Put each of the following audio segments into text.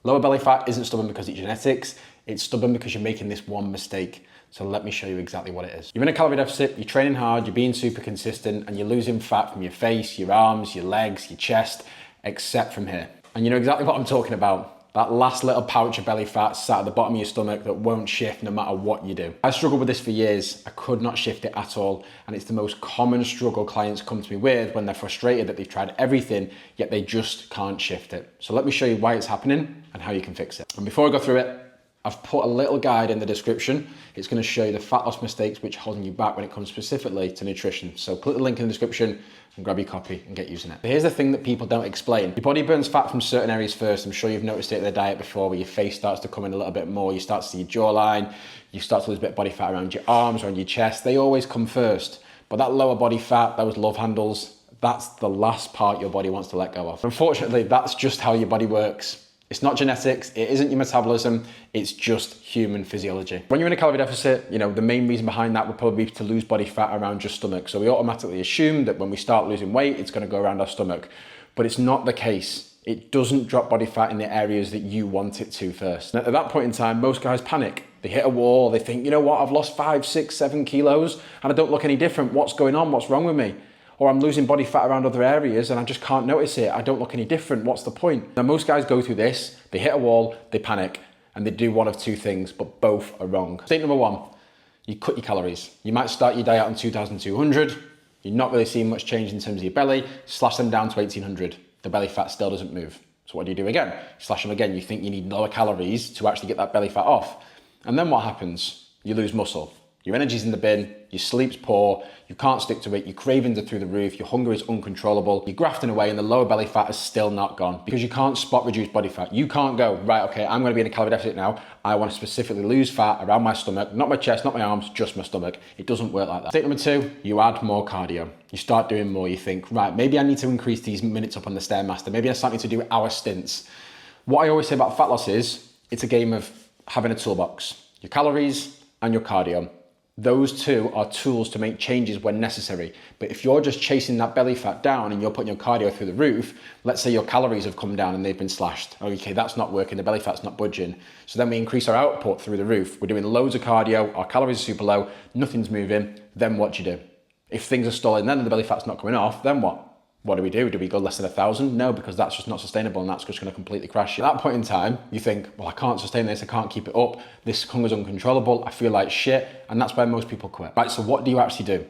Lower belly fat isn't stubborn because it's genetics, it's stubborn because you're making this one mistake. So let me show you exactly what it is. You're in a calorie deficit, you're training hard, you're being super consistent, and you're losing fat from your face, your arms, your legs, your chest, except from here. And you know exactly what I'm talking about. That last little pouch of belly fat sat at the bottom of your stomach that won't shift no matter what you do. I struggled with this for years. I could not shift it at all. And it's the most common struggle clients come to me with when they're frustrated that they've tried everything, yet they just can't shift it. So let me show you why it's happening and how you can fix it. And before I go through it, I've put a little guide in the description. It's going to show you the fat loss mistakes which are holding you back when it comes specifically to nutrition. So click the link in the description and grab your copy and get using it. But here's the thing that people don't explain. Your body burns fat from certain areas first. I'm sure you've noticed it in the diet before, where your face starts to come in a little bit more. You start to see your jawline. You start to lose a bit of body fat around your arms, around your chest. They always come first. But that lower body fat, those love handles, that's the last part your body wants to let go of. Unfortunately, that's just how your body works. It's not genetics, it isn't your metabolism, it's just human physiology. When you're in a calorie deficit, you know, the main reason behind that would probably be to lose body fat around your stomach. So we automatically assume that when we start losing weight, it's gonna go around our stomach. But it's not the case. It doesn't drop body fat in the areas that you want it to first. And at that point in time, most guys panic. They hit a wall, they think, you know what, I've lost 5, 6, 7 kilos and I don't look any different. What's going on? What's wrong with me? Or I'm losing body fat around other areas and I just can't notice it. I don't look any different. What's the point? Now, most guys go through this, they hit a wall, they panic, and they do one of two things, but both are wrong. Mistake number one, you cut your calories. You might start your diet on 2,200. You're not really seeing much change in terms of your belly. Slash them down to 1,800. The belly fat still doesn't move. So what do you do again? You slash them again. You think you need lower calories to actually get that belly fat off. And then what happens? You lose muscle. Your energy's in the bin, your sleep's poor, you can't stick to it, your cravings are through the roof, your hunger is uncontrollable, you're grafting away and the lower belly fat is still not gone because you can't spot reduce body fat. You can't go, right, okay, I'm gonna be in a calorie deficit now. I wanna specifically lose fat around my stomach, not my chest, not my arms, just my stomach. It doesn't work like that. Step number two, you add more cardio. You start doing more, you think, right, maybe I need to increase these minutes up on the Stairmaster. Maybe I start need to do hour stints. What I always say about fat loss is, it's a game of having a toolbox. Your calories and your cardio. Those two are tools to make changes when necessary. But if you're just chasing that belly fat down and you're putting your cardio through the roof, let's say your calories have come down and they've been slashed. Okay, that's not working, the belly fat's not budging. So then we increase our output through the roof. We're doing loads of cardio, our calories are super low, nothing's moving. Then what do you do? If things are stalling then and the belly fat's not coming off, then what? What do we do? Do we go less than 1,000? No, because that's just not sustainable and that's just going to completely crash you. At that point in time, you think, well, I can't sustain this, I can't keep it up, this hunger's uncontrollable, I feel like shit, and that's where most people quit. Right, so what do you actually do?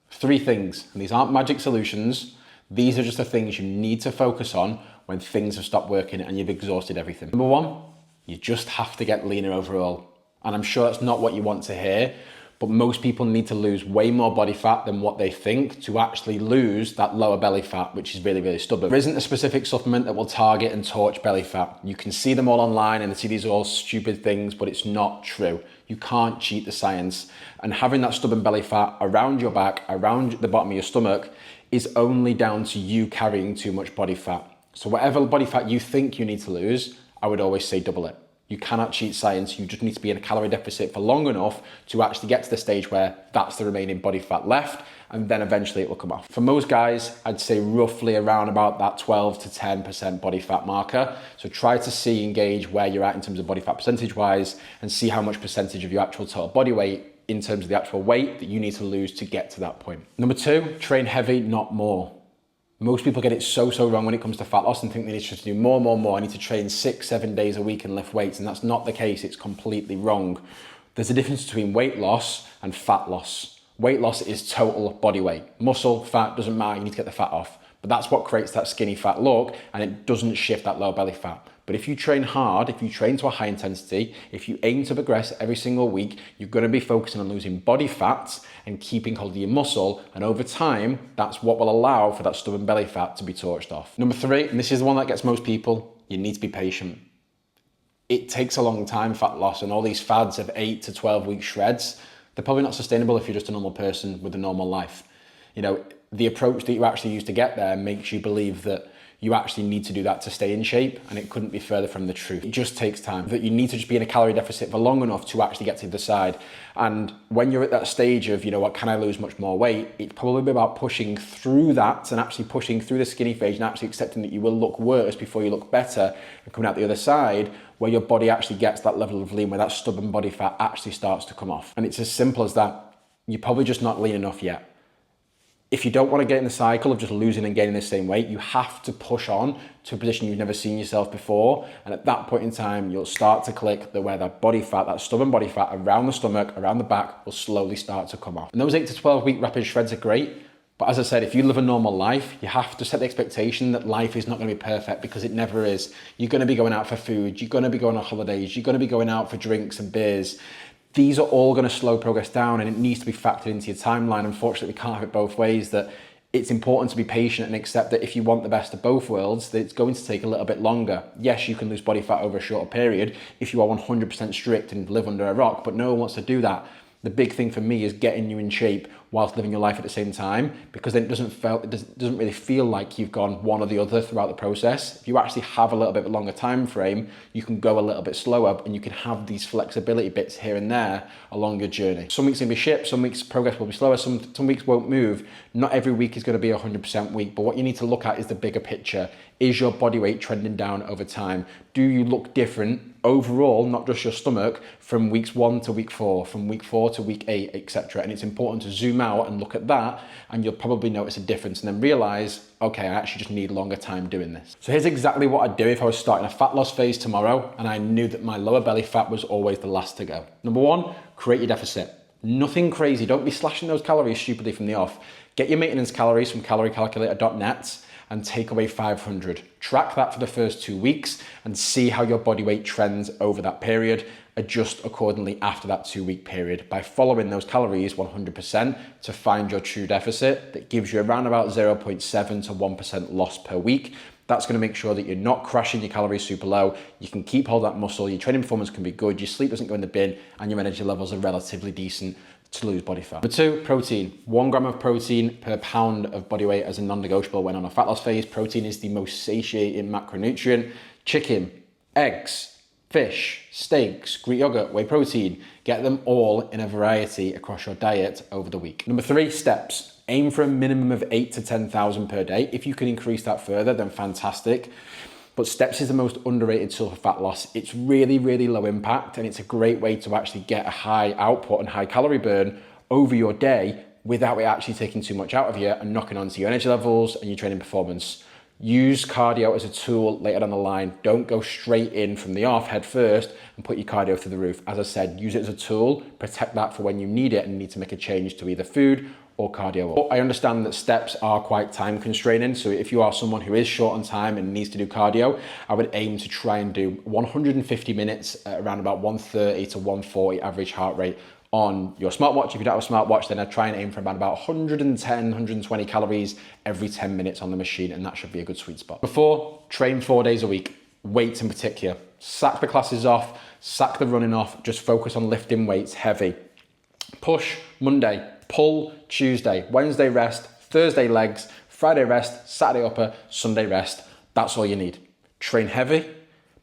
3 things, and these aren't magic solutions, these are just the things you need to focus on when things have stopped working and you've exhausted everything. Number 1, you just have to get leaner overall. And I'm sure that's not what you want to hear, but most people need to lose way more body fat than what they think to actually lose that lower belly fat, which is really, really stubborn. There isn't a specific supplement that will target and torch belly fat. You can see them all online and see these are all stupid things, but it's not true. You can't cheat the science. And having that stubborn belly fat around your back, around the bottom of your stomach, is only down to you carrying too much body fat. So whatever body fat you think you need to lose, I would always say double it. You cannot cheat science. You just need to be in a calorie deficit for long enough to actually get to the stage where that's the remaining body fat left, and then eventually it will come off. For most guys, I'd say roughly around about that 12 to 10% body fat marker. So try to see, engage where you're at in terms of body fat percentage wise, and see how much percentage of your actual total body weight in terms of the actual weight that you need to lose to get to that point. Number 2, train heavy, not more. Most people get it so wrong when it comes to fat loss and think they need to do more. I need to train 6, 7 days a week and lift weights, and that's not the case. It's completely wrong. There's a difference between weight loss and fat loss. Weight loss is total body weight. Muscle, fat, doesn't matter, you need to get the fat off. But that's what creates that skinny fat look, and it doesn't shift that lower belly fat. But if you train hard, if you train to a high intensity, if you aim to progress every single week, you're gonna be focusing on losing body fat and keeping hold of your muscle. And over time, that's what will allow for that stubborn belly fat to be torched off. Number 3, and this is the one that gets most people, you need to be patient. It takes a long time, fat loss, and all these fads of 8 to 12 week shreds, they're probably not sustainable if you're just a normal person with a normal life. You know, the approach that you actually use to get there makes you believe that you actually need to do that to stay in shape, and it couldn't be further from the truth. It just takes time. That you need to just be in a calorie deficit for long enough to actually get to the side. And when you're at that stage of, what can I lose much more weight, it's probably about pushing through that and actually pushing through the skinny phase and actually accepting that you will look worse before you look better, and coming out the other side where your body actually gets that level of lean, where that stubborn body fat actually starts to come off. And it's as simple as that. You're probably just not lean enough yet. If you don't want to get in the cycle of just losing and gaining the same weight, you have to push on to a position you've never seen yourself before. And at that point in time, you'll start to click where that body fat, that stubborn body fat around the stomach, around the back, will slowly start to come off. And those 8 to 12 week rapid shreds are great. But as I said, if you live a normal life, you have to set the expectation that life is not going to be perfect, because it never is. You're going to be going out for food. You're going to be going on holidays. You're going to be going out for drinks and beers. These are all going to slow progress down, and it needs to be factored into your timeline. Unfortunately, we can't have it both ways. That it's important to be patient and accept that if you want the best of both worlds, that it's going to take a little bit longer. Yes, you can lose body fat over a shorter period if you are 100% strict and live under a rock, but no one wants to do that. The big thing for me is getting you in shape whilst living your life at the same time, because then it doesn't really feel like you've gone one or the other throughout the process. If you actually have a little bit of a longer time frame, you can go a little bit slower, and you can have these flexibility bits here and there along your journey. Some weeks are gonna be shit, some weeks progress will be slower, some weeks won't move. Not every week is gonna be 100% week, but what you need to look at is the bigger picture. Is your body weight trending down over time? Do you look different overall, not just your stomach, from weeks 1 to week 4, from week 4 to week 8, etc.? And it's important to zoom out and look at that, and you'll probably notice a difference and then realize, okay, I actually just need longer time doing this. So here's exactly what I'd do if I was starting a fat loss phase tomorrow and I knew that my lower belly fat was always the last to go. Number 1, create your deficit. Nothing crazy. Don't be slashing those calories stupidly from the off. Get your maintenance calories from caloriecalculator.net and take away 500. Track that for the first 2 weeks and see how your body weight trends over that period. Adjust accordingly after that 2 week period by following those calories 100% to find your true deficit that gives you around about 0.7 to 1% loss per week. That's going to make sure that you're not crashing your calories super low. You can keep hold of that muscle, your training performance can be good, your sleep doesn't go in the bin, and your energy levels are relatively decent to lose body fat. Number 2, protein. 1 gram of protein per pound of body weight as a non-negotiable when on a fat loss phase. Protein is the most satiating macronutrient. Chicken, eggs, fish, steaks, Greek yogurt, whey protein. Get them all in a variety across your diet over the week. Number 3, steps. Aim for a minimum of 8 to 10,000 per day. If you can increase that further, then fantastic. But steps is the most underrated tool for fat loss. It's really, really low impact, and it's a great way to actually get a high output and high calorie burn over your day without it actually taking too much out of you and knocking onto your energy levels and your training performance. Use cardio as a tool later down the line. Don't go straight in from the off head first and put your cardio through the roof. As I said, use it as a tool, protect that for when you need it and need to make a change to either food or cardio. But I understand that steps are quite time constraining. So if you are someone who is short on time and needs to do cardio, I would aim to try and do 150 minutes at around about 130 to 140 average heart rate on your smartwatch. If you don't have a smartwatch, then I'd try and aim for about 110, 120 calories every 10 minutes on the machine, and that should be a good sweet spot. Before, train 4 days a week, weights in particular. Sack the classes off, sack the running off, just focus on lifting weights heavy. Push Monday, pull Tuesday, Wednesday rest, Thursday legs, Friday rest, Saturday upper, Sunday rest. That's all you need. Train heavy,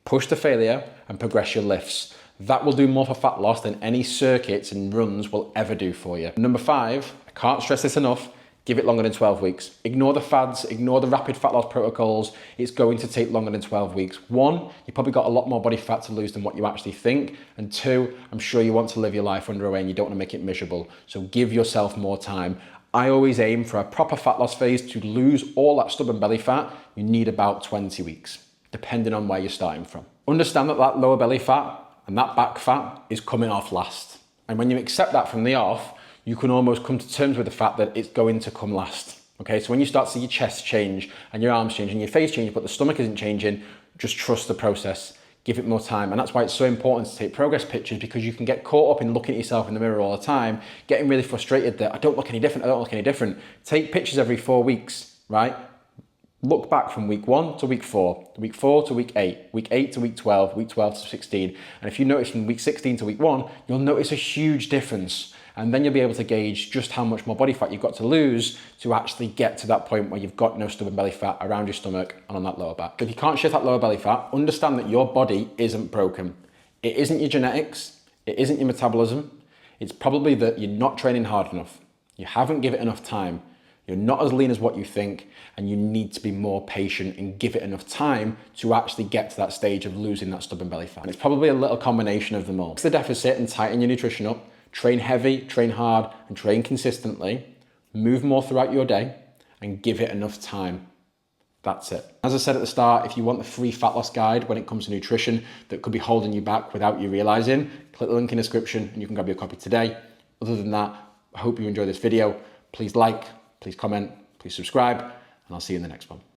push to failure, and progress your lifts. That will do more for fat loss than any circuits and runs will ever do for you. Number 5, I can't stress this enough, give it longer than 12 weeks. Ignore the fads, ignore the rapid fat loss protocols. It's going to take longer than 12 weeks. 1, you probably got a lot more body fat to lose than what you actually think. And 2, I'm sure you want to live your life under a way and you don't want to make it miserable. So give yourself more time. I always aim for a proper fat loss phase to lose all that stubborn belly fat. You need about 20 weeks, depending on where you're starting from. Understand that that lower belly fat and that back fat is coming off last. And when you accept that from the off, you can almost come to terms with the fact that it's going to come last. Okay, so when you start to see your chest change and your arms change and your face change, but the stomach isn't changing, just trust the process. Give it more time. And that's why it's so important to take progress pictures, because you can get caught up in looking at yourself in the mirror all the time, getting really frustrated that I don't look any different. Take pictures every 4 weeks, right? Look back from week 1 to week 4, week 4 to week 8, week 8 to week 12, week 12 to 16. And if you notice from week 16 to week 1, you'll notice a huge difference. And then you'll be able to gauge just how much more body fat you've got to lose to actually get to that point where you've got no stubborn belly fat around your stomach and on that lower back. If you can't shift that lower belly fat, understand that your body isn't broken. It isn't your genetics, it isn't your metabolism. It's probably that you're not training hard enough. You haven't given it enough time. You're not as lean as what you think, and you need to be more patient and give it enough time to actually get to that stage of losing that stubborn belly fat. And it's probably a little combination of them all. Fix the deficit and tighten your nutrition up. Train heavy, train hard, and train consistently. Move more throughout your day and give it enough time. That's it. As I said at the start, if you want the free fat loss guide when it comes to nutrition that could be holding you back without you realizing, click the link in the description and you can grab your copy today. Other than that, I hope you enjoy this video. Please like, please comment, please subscribe, and I'll see you in the next one.